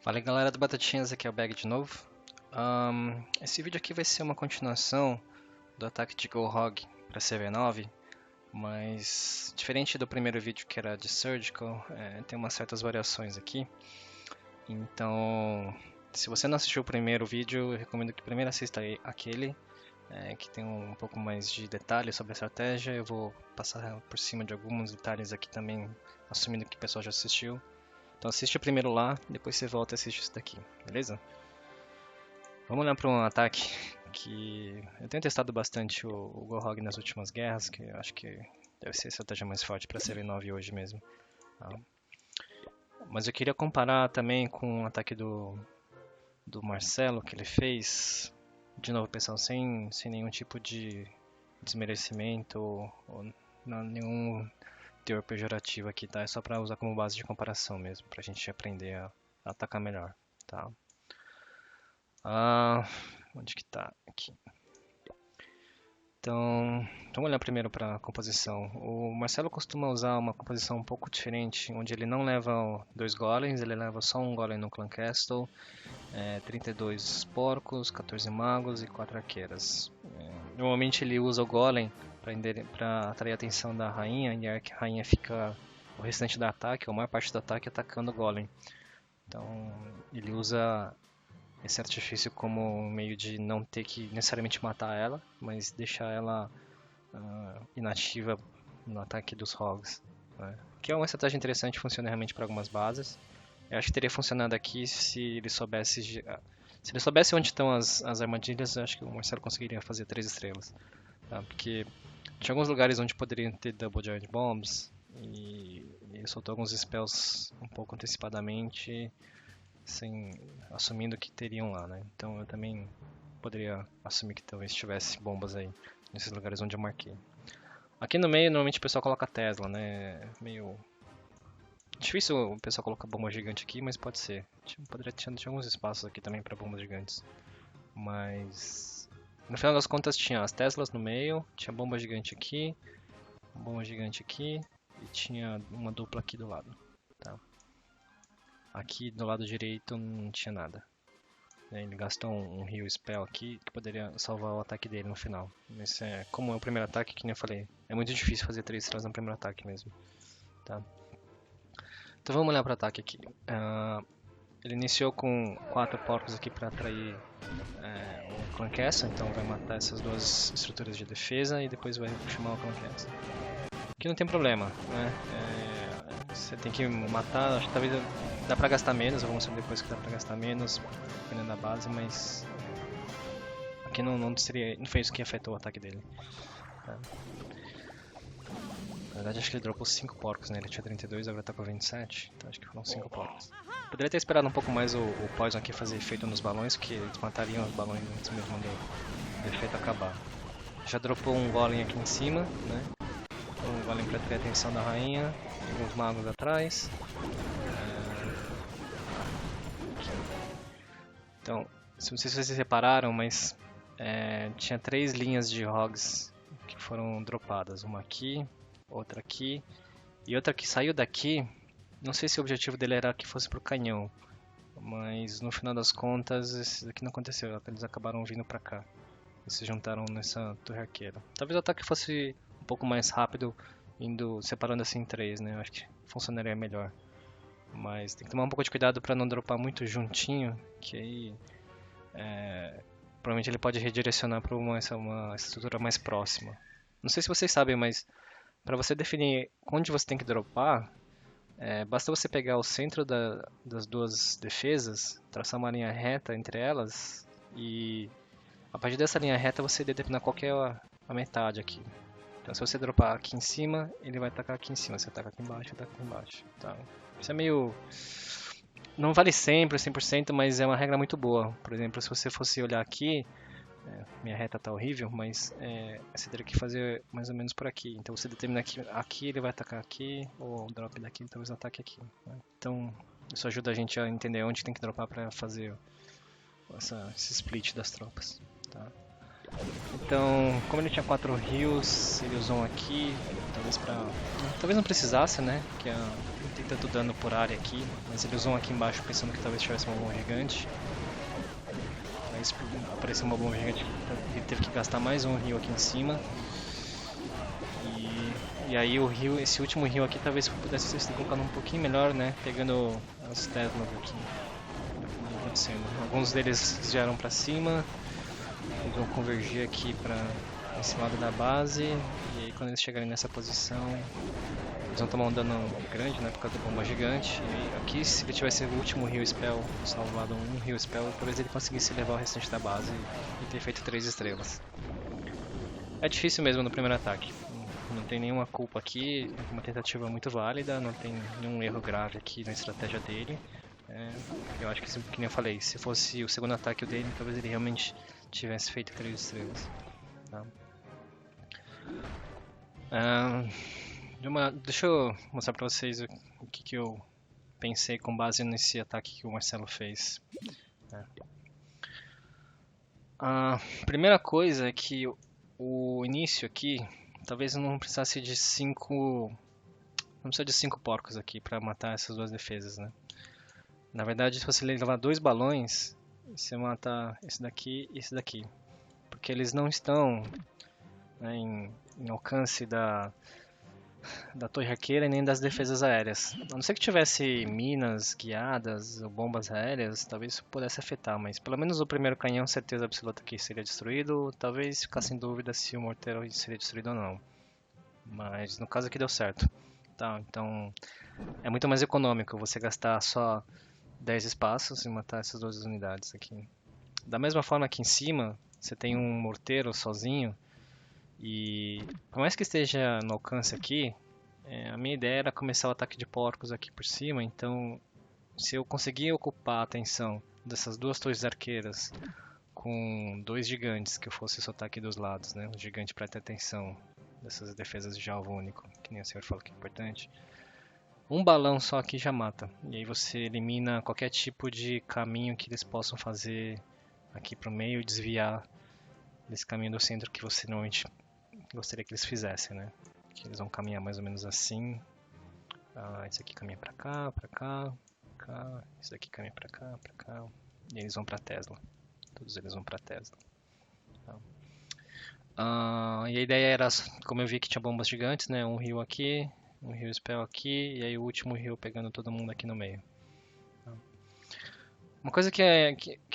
Fala aí, galera do Batatinhas, aqui é o Bag de novo. Esse vídeo aqui vai ser uma continuação do ataque de Go-Hog para CV9, mas diferente do primeiro vídeo que era de Surgical, tem umas certas variações aqui. Então, se você não assistiu o primeiro vídeo, eu recomendo que primeiro assista aquele, que tem um pouco mais de detalhes sobre a estratégia. Eu vou passar por cima de alguns detalhes aqui também, assumindo que o pessoal já assistiu. Então assiste primeiro lá, depois você volta e assiste isso daqui, beleza? Vamos olhar para um ataque que eu tenho testado bastante o Go-Hog nas últimas guerras, que eu acho que deve ser a estratégia mais forte para CV9 hoje mesmo. Tá? Mas eu queria comparar também com o ataque do Marcelo que ele fez. De novo, pessoal, sem nenhum tipo de desmerecimento ou nenhum teor pejorativo aqui, tá? É só para usar como base de comparação mesmo, pra gente aprender a atacar melhor, tá? Onde que tá? Aqui. Então, vamos olhar primeiro para a composição. O Marcelo costuma usar uma composição um pouco diferente, onde ele não leva dois golems, ele leva só um golem no Clan Castle, 32 porcos, 14 magos e 4 arqueiras. Normalmente ele usa o golem para atrair a atenção da rainha, e a rainha fica o restante do ataque, ou a maior parte do ataque, atacando o golem. Então ele usa esse artifício como meio de não ter que necessariamente matar ela, mas deixar ela inativa no ataque dos Hogs, né? Que é uma estratégia interessante, funciona realmente para algumas bases. Eu acho que teria funcionado aqui se ele soubesse onde estão as armadilhas. Eu acho que o Marcelo conseguiria fazer 3 estrelas, tá? Porque tinha alguns lugares onde poderiam ter Double Giant Bombs e ele soltou alguns spells um pouco antecipadamente, assumindo que teriam lá, né? Então eu também poderia assumir que talvez tivesse bombas aí nesses lugares onde eu marquei. Aqui no meio normalmente o pessoal coloca Tesla, né? Meio difícil o pessoal colocar bomba gigante aqui, mas pode ser. Poderia ter alguns espaços aqui também para bombas gigantes. Mas no final das contas tinha as Teslas no meio, tinha bomba gigante aqui e tinha uma dupla aqui do lado, tá? Aqui do lado direito não tinha nada. Ele gastou um Heal Spell aqui que poderia salvar o ataque dele no final. Mas como é o primeiro ataque, que nem eu falei, é muito difícil fazer 3 estrelas no primeiro ataque mesmo, tá? Então vamos olhar para o ataque aqui. Ele iniciou com 4 porcos aqui para atrair o Clan Castle, então vai matar essas duas estruturas de defesa e depois vai chamar o Clan Castle. Aqui não tem problema, né? Você tem que matar, acho que talvez dá pra gastar menos, eu vou mostrar depois que dá pra gastar menos, dependendo da base, mas aqui não foi isso que afetou o ataque dele. Tá? Na verdade acho que ele dropou 5 porcos, né? Ele tinha 32, agora tá com 27, então acho que foram 5 porcos. Poderia ter esperado um pouco mais o Poison aqui fazer efeito nos balões, que eles matariam os balões antes mesmo do efeito acabar. Já dropou um golem aqui em cima, né? Um golem para atrair a atenção da rainha, e alguns magos atrás. Então, não sei se vocês repararam, mas tinha 3 linhas de Hogs que foram dropadas. Uma aqui, outra aqui e outra que saiu daqui. Não sei se o objetivo dele era que fosse pro canhão, mas no final das contas isso daqui não aconteceu, eles acabaram vindo pra cá. Eles se juntaram nessa torre arqueira. Talvez o ataque fosse um pouco mais rápido, separando assim em 3, né? Eu acho que funcionaria melhor. Mas tem que tomar um pouco de cuidado para não dropar muito juntinho, que aí provavelmente ele pode redirecionar para uma estrutura mais próxima. Não sei se vocês sabem, mas para você definir onde você tem que dropar, basta você pegar o centro das duas defesas, traçar uma linha reta entre elas e a partir dessa linha reta você determinar qual que é a metade aqui. Então se você dropar aqui em cima, ele vai atacar aqui em cima. Se ataca aqui embaixo, ataca aqui embaixo. Tá? Isso é meio... Não vale sempre, 100%, mas é uma regra muito boa. Por exemplo, se você fosse olhar aqui, minha reta tá horrível, mas você teria que fazer mais ou menos por aqui. Então você determina que aqui ele vai atacar aqui, ou o drop daqui talvez ataque aqui, né? Então isso ajuda a gente a entender onde tem que dropar para fazer esse split das tropas, tá? Então, como ele tinha 4 rios, ele usou um aqui, talvez não precisasse, né? Que tem tanto dano por área aqui, mas ele usou um aqui embaixo pensando que talvez tivesse uma bomba gigante. Mas apareceu uma bomba gigante, ele teve que gastar mais um rio aqui em cima. E aí o rio, esse último rio aqui talvez pudesse ser colocado um pouquinho melhor, né? Pegando as Teslas aqui. Alguns deles desviaram para cima, eles vão convergir aqui para esse lado da base, e aí quando eles chegarem nessa posição, eles vão tomar um dano grande, né, por causa da bomba gigante. E aqui, se ele tivesse o último Heal Spell, salvado um Heal Spell, talvez ele conseguisse levar o restante da base e ter feito 3 estrelas. É difícil mesmo no primeiro ataque. Não tem nenhuma culpa aqui, uma tentativa muito válida, não tem nenhum erro grave aqui na estratégia dele. Eu acho que nem eu falei, se fosse o segundo ataque dele, talvez ele realmente tivesse feito 3 estrelas. Tá? Deixa eu mostrar pra vocês o que eu pensei com base nesse ataque que o Marcelo fez. A primeira coisa é que o início aqui, talvez não precisasse de 5... Não precisa de 5 porcos aqui pra matar essas duas defesas, né? Na verdade, se você levar 2 balões, você mata esse daqui e esse daqui. Porque eles não estão, né, em alcance da torre arqueira e nem das defesas aéreas. A não ser que tivesse minas guiadas ou bombas aéreas, talvez isso pudesse afetar, mas pelo menos o primeiro canhão, certeza absoluta que seria destruído. Talvez ficasse em dúvida se o morteiro seria destruído ou não. Mas no caso aqui deu certo. Tá, então é muito mais econômico você gastar só 10 espaços e matar essas duas unidades aqui. Da mesma forma aqui em cima, você tem um morteiro sozinho. E por mais que esteja no alcance aqui, a minha ideia era começar o ataque de porcos aqui por cima. Então, se eu conseguir ocupar a atenção dessas duas torres arqueiras com 2 gigantes, que eu fosse soltar aqui dos lados, né? O gigante para ter atenção dessas defesas de alvo único, que nem o senhor falou que é importante. Um balão só aqui já mata. E aí você elimina qualquer tipo de caminho que eles possam fazer aqui para o meio e desviar desse caminho do centro que você normalmente gostaria que eles fizessem, né? Que eles vão caminhar mais ou menos assim. Esse aqui caminha pra cá, pra cá, pra cá. Esse daqui caminha pra cá, pra cá. E eles vão pra Tesla. Todos eles vão pra Tesla. Tá? E a ideia era, como eu vi que tinha bombas gigantes, né? Um rio aqui, um rio spell aqui, e aí o último rio pegando todo mundo aqui no meio. Tá? Uma coisa que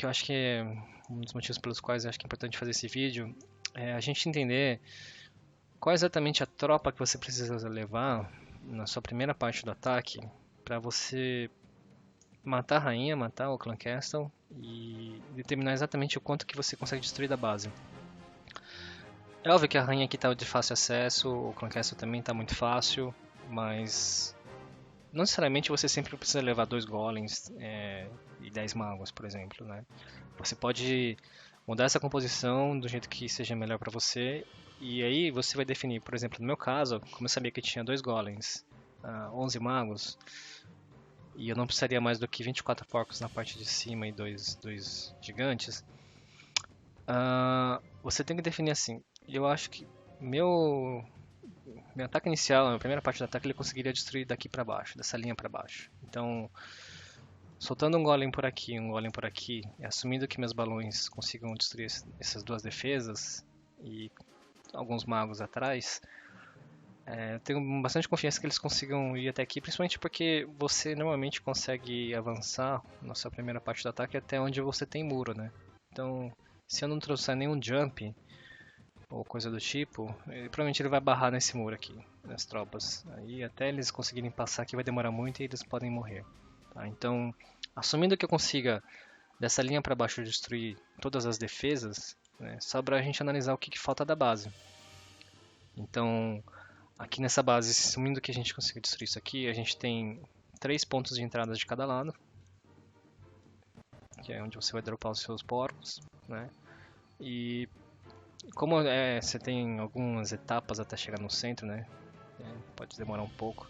eu acho que é um dos motivos pelos quais eu acho que é importante fazer esse vídeo é a gente entender qual é exatamente a tropa que você precisa levar na sua primeira parte do ataque para você matar a rainha, matar o Clan Castle e determinar exatamente o quanto que você consegue destruir da base. É óbvio que a rainha aqui está de fácil acesso, o Clan Castle também está muito fácil, mas não necessariamente você sempre precisa levar 2 golems e 10 magos, por exemplo, né? Você pode mudar essa composição do jeito que seja melhor para você. E aí você vai definir, por exemplo, no meu caso, como eu sabia que tinha 2 golems, 11 magos, e eu não precisaria mais do que 24 porcos na parte de cima e 2 gigantes, você tem que definir assim. Eu acho que meu ataque inicial, a primeira parte do ataque, ele conseguiria destruir daqui para baixo, dessa linha para baixo. Então, soltando um golem por aqui, e assumindo que meus balões consigam destruir essas duas defesas, e alguns magos atrás, eu tenho bastante confiança que eles consigam ir até aqui, principalmente porque você normalmente consegue avançar na sua primeira parte do ataque até onde você tem muro, né? Então, se eu não trouxer nenhum jump ou coisa do tipo, provavelmente ele vai barrar nesse muro aqui, nas tropas. Aí até eles conseguirem passar aqui vai demorar muito e eles podem morrer. Tá? Então, assumindo que eu consiga dessa linha para baixo destruir todas as defesas, né, sobra a gente analisar o que falta da base. Então, aqui nessa base, assumindo que a gente consiga destruir isso aqui, a gente tem 3 pontos de entrada de cada lado, que é onde você vai dropar os seus porcos, né? E como você tem algumas etapas até chegar no centro, né? Pode demorar um pouco.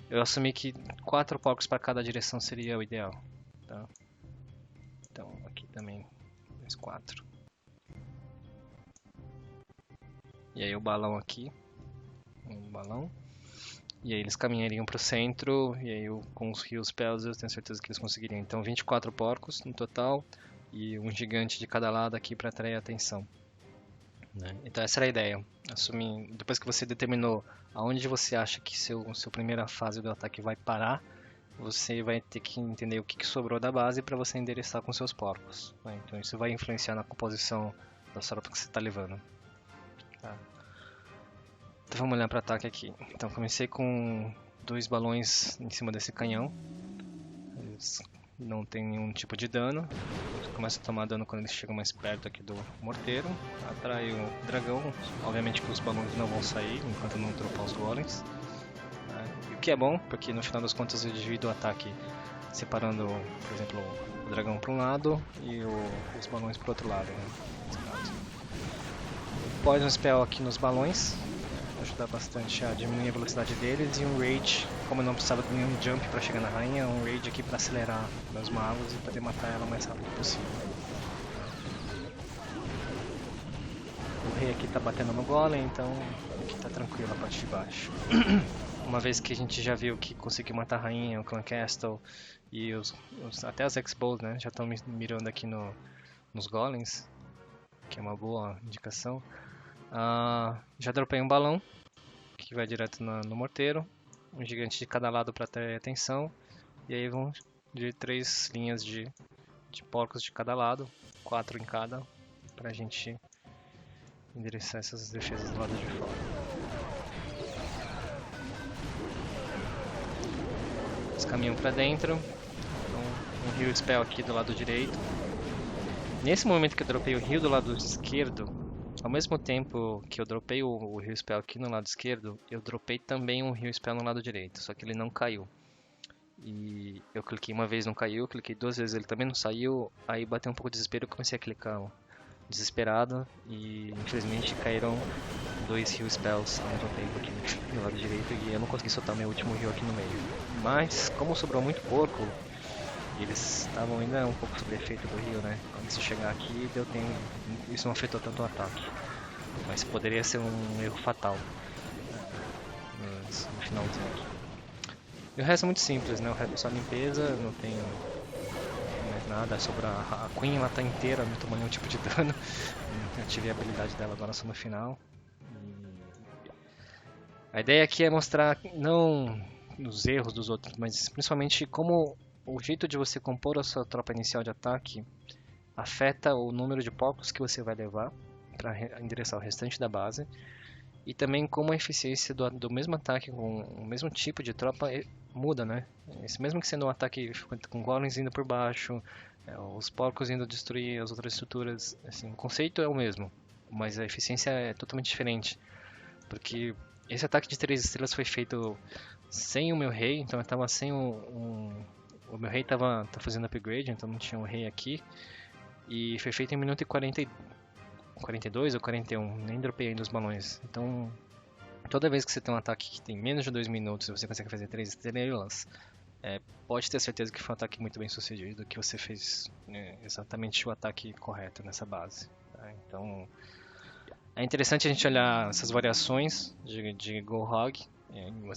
Eu assumi que 4 porcos para cada direção seria o ideal, tá? Então aqui também mais 4. E aí o balão aqui, um balão. E aí eles caminhariam para o centro, e aí com os Hill Spells eu tenho certeza que eles conseguiriam. Então 24 porcos no total, e um gigante de cada lado aqui para atrair a atenção. Né? Então essa era a ideia. Assumir, depois que você determinou aonde você acha que seu primeira fase do ataque vai parar, você vai ter que entender o que sobrou da base para você endereçar com seus porcos. Né? Então isso vai influenciar na composição da tropa que você está levando. Tá? Então vamos olhar para ataque aqui. Então comecei com 2 balões em cima desse canhão. Eles não tem nenhum tipo de dano. Começa a tomar dano quando eles chegam mais perto aqui do morteiro. Atrai o dragão. Obviamente que os balões não vão sair enquanto não dropar os golems. E o que é bom, porque no final das contas eu divido o ataque separando, por exemplo, o dragão para um lado e os balões para o outro lado. Né? Poison Spell aqui nos balões, ajudar bastante a diminuir a velocidade deles, e um Rage, como eu não precisava de nenhum jump para chegar na rainha, um Rage aqui para acelerar meus magos e poder matar ela o mais rápido possível. O rei aqui tá batendo no golem, então aqui tá tranquilo a parte de baixo. Uma vez que a gente já viu que conseguiu matar a rainha, o Clan Castle e até as X-Bows, né, já estão mirando aqui nos golems, que é uma boa indicação. Já dropei um balão, que vai direto no morteiro, um gigante de cada lado para ter atenção, e aí vão de 3 linhas de porcos de cada lado, 4 em cada, para a gente endereçar essas defesas do lado de fora. Eles caminham para dentro, então um Heal Spell aqui do lado direito. Nesse momento que eu dropei o Heal do lado esquerdo, ao mesmo tempo que eu dropei o Heal Spell aqui no lado esquerdo, eu dropei também um Heal Spell no lado direito, só que ele não caiu. E eu cliquei uma vez, não caiu, cliquei 2 vezes, ele também não saiu, aí bateu um pouco de desespero, eu comecei a clicar desesperado e infelizmente caíram 2 Heal Spells ao mesmo tempo aqui no lado direito e eu não consegui soltar meu último Heal aqui no meio. Mas, como sobrou muito porco, eles estavam ainda um pouco sob efeito do Heal, né? Quando você chegar aqui, deu tempo, isso não afetou tanto o ataque. Mas poderia ser um erro fatal no finalzinho aqui. E o resto é muito simples, né? O resto é só limpeza, não tem mais nada. Sobre a Queen, ela tá inteira, não tomou nenhum tipo de dano. Eu ativei a habilidade dela agora só no final. A ideia aqui é mostrar não os erros dos outros, mas principalmente como o jeito de você compor a sua tropa inicial de ataque afeta o número de porcos que você vai levar para endereçar o restante da base, e também como a eficiência do mesmo ataque com o mesmo tipo de tropa muda, né? Mesmo que sendo um ataque com golems indo por baixo, os porcos indo destruir as outras estruturas, assim, o conceito é o mesmo, mas a eficiência é totalmente diferente, porque esse ataque de 3 estrelas foi feito sem o meu rei, então eu estava sem o meu rei tá fazendo upgrade, então não tinha um rei aqui. E foi feito em 1 minuto e 42 ou 41, nem dropei ainda os balões. Então, toda vez que você tem um ataque que tem menos de 2 minutos e você consegue fazer 3 estrelas, pode ter certeza que foi um ataque muito bem sucedido, que você fez exatamente o ataque correto nessa base. Tá? Então, é interessante a gente olhar essas variações de Go Hog.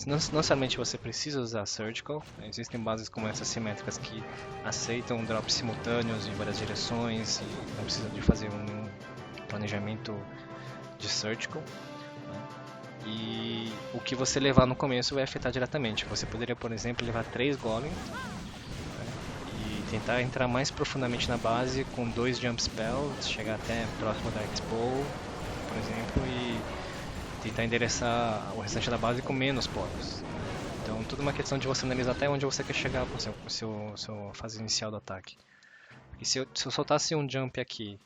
Não necessariamente você precisa usar Surgical, existem bases como essas simétricas que aceitam drops simultâneos em várias direções e não precisa de fazer um planejamento de Surgical. Né? E o que você levar no começo vai afetar diretamente. Você poderia, por exemplo, levar 3 Golems, né? E tentar entrar mais profundamente na base com 2 Jump Spells, chegar até próximo da X-Bow, por exemplo, e tentar endereçar o restante da base com menos porcos. Então, tudo uma questão de você analisar até onde você quer chegar com a sua fase inicial do ataque. Porque se eu soltasse um jump aqui,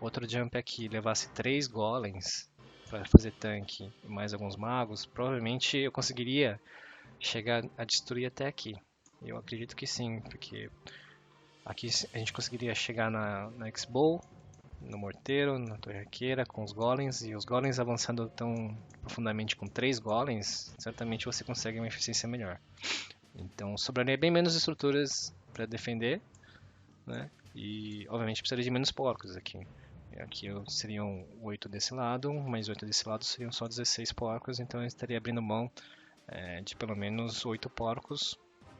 outro jump aqui, levasse 3 golems para fazer tanque e mais alguns magos, provavelmente eu conseguiria chegar a destruir até aqui. Eu acredito que sim, porque aqui a gente conseguiria chegar na X-Bow, no morteiro, na torre arqueira, com os golems, e os golems avançando tão profundamente com 3 golems, certamente você consegue uma eficiência melhor. Então sobraria bem menos estruturas para defender, né? E obviamente precisaria de menos porcos aqui. Aqui seriam 8 desse lado, mais 8 desse lado seriam só 16 porcos, então eu estaria abrindo mão de pelo menos 8 porcos.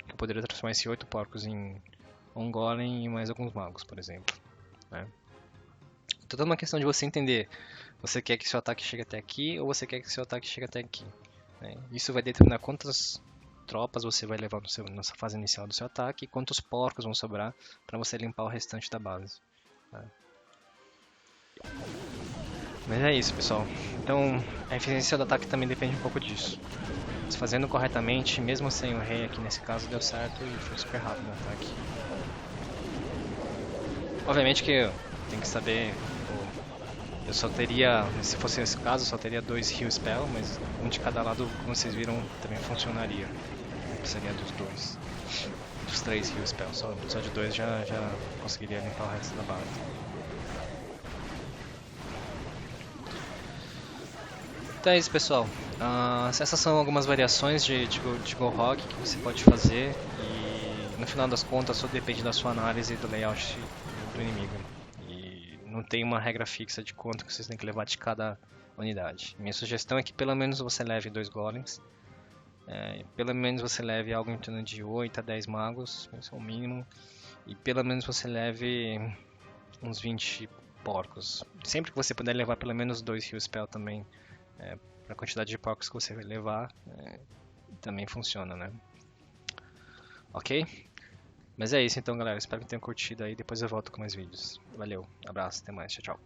Eu poderia transformar esses 8 porcos em um golem e mais alguns magos, por exemplo, né? Então é uma questão de você entender. Você quer que seu ataque chegue até aqui ou você quer que seu ataque chegue até aqui, né? Isso vai determinar quantas tropas você vai levar nessa fase inicial do seu ataque e quantos porcos vão sobrar para você limpar o restante da base, né? Mas é isso, pessoal. Então, a eficiência do ataque também depende um pouco disso. Se fazendo corretamente, mesmo sem o rei aqui nesse caso, deu certo e foi super rápido o ataque. Obviamente que eu tenho que saber, eu só teria, se fosse esse caso, eu só teria 2 Heal Spell, mas um de cada lado, como vocês viram, também funcionaria. Não precisaria dos dois. Dos 3 Heal Spell, só de 2 já conseguiria limpar o resto da base. Então é isso, pessoal. Essas são algumas variações de Go Rogue que você pode fazer e no final das contas só depende da sua análise do layout do inimigo. E não tem uma regra fixa de quanto que vocês têm que levar de cada unidade. Minha sugestão é que pelo menos você leve 2 golems, pelo menos você leve algo em torno de 8 a 10 magos, esse é o mínimo, e pelo menos você leve uns 20 porcos. Sempre que você puder levar pelo menos 2 Heal Spell também, para a quantidade de porcos que você vai levar, também funciona, né? Ok? Mas é isso então, galera. Espero que tenham curtido aí. Depois eu volto com mais vídeos. Valeu, abraço, até mais, tchau, tchau.